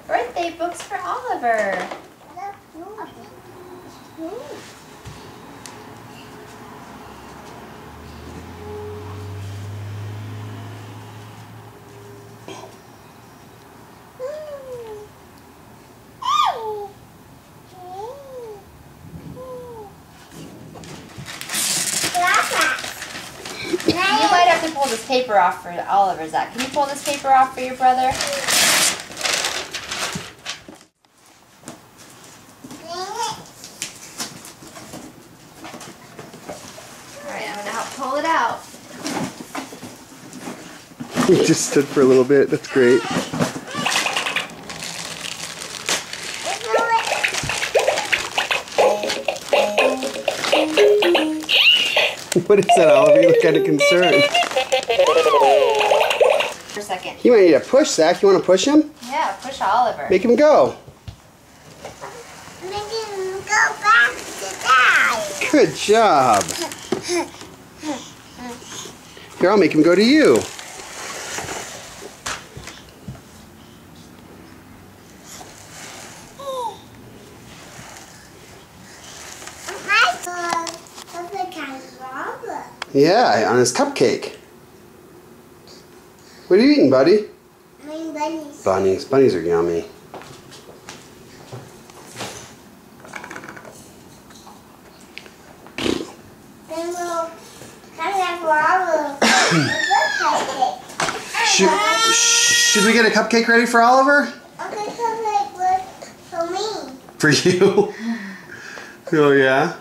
Birthday books for Oliver. You might have to pull this paper off for Oliver, Zach. Can you pull this paper off for your brother? Alright, I'm going to help pull it out. He just stood for a little bit. That's great. What is that, Oliver? You look kind of concerned. For a second. You might need a push, Zach. You want to push him? Yeah, push Oliver. Make him go. Make him go back to Dad. Good job. Here, I'll make him go to you. Yeah, on his cupcake. What are you eating, buddy? Bunnies. Bunnies. Bunnies are yummy. Then we'll come back for Oliver. Should we get a cupcake ready for Oliver? Okay, cupcake was for me. For you? Oh, yeah?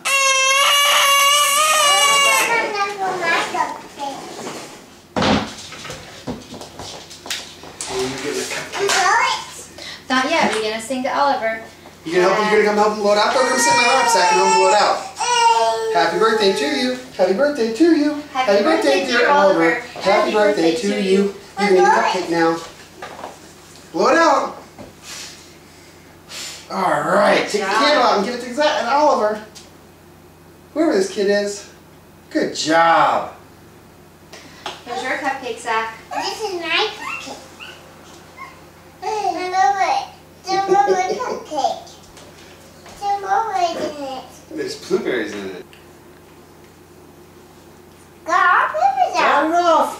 Not yet. We're going to sing to Oliver. You gonna come help him load out? Don't come sit in my lap, Zach, and help him load out. Happy birthday to you. Happy birthday to you. Happy birthday, dear Oliver. Happy birthday to you. You're gonna eat a cupcake now. Blow it out. Alright, take the candle out and give it to Zach and Oliver. Whoever this kid is. Good job. Here's your cupcake, Zach. This is my cupcake. There's more cupcake. There's more in it. There's blueberries in it. Got our papers out. Turn it off.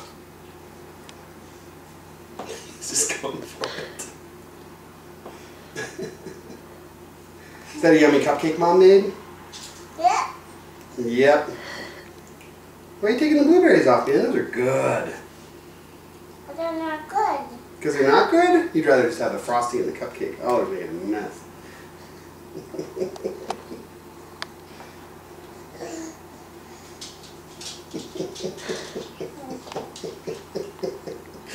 He's just going for it. Is that a yummy cupcake Mom made? Yep. Yep. Why are you taking the blueberries off, man? Those are good. But they're not good. Because they're not good? You'd rather just have the frosting in the cupcake. Oh, they're making a mess.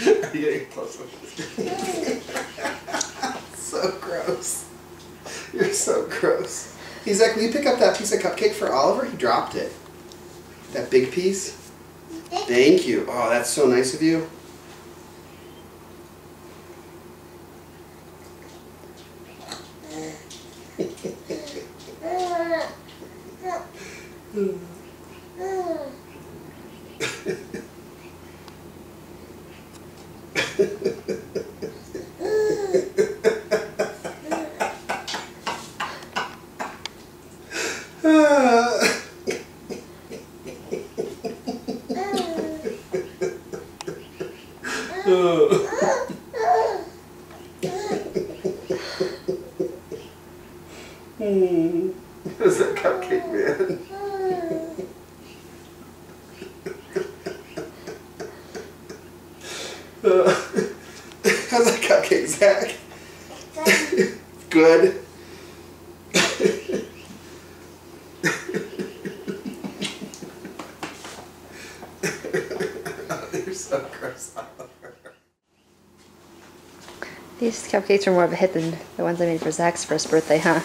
Are you getting close with this? So gross. You're so gross. Hey, Zach, will you pick up that piece of cupcake for Oliver? He dropped it. That big piece? Thank you. Oh, that's so nice of you. How's that cupcake, man? How's that cupcake, Zach? Good. You're so gross. These cupcakes are more of a hit than the ones I made for Zach's first birthday, huh?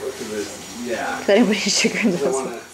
Yeah. Because I didn't put any sugar in I those. want to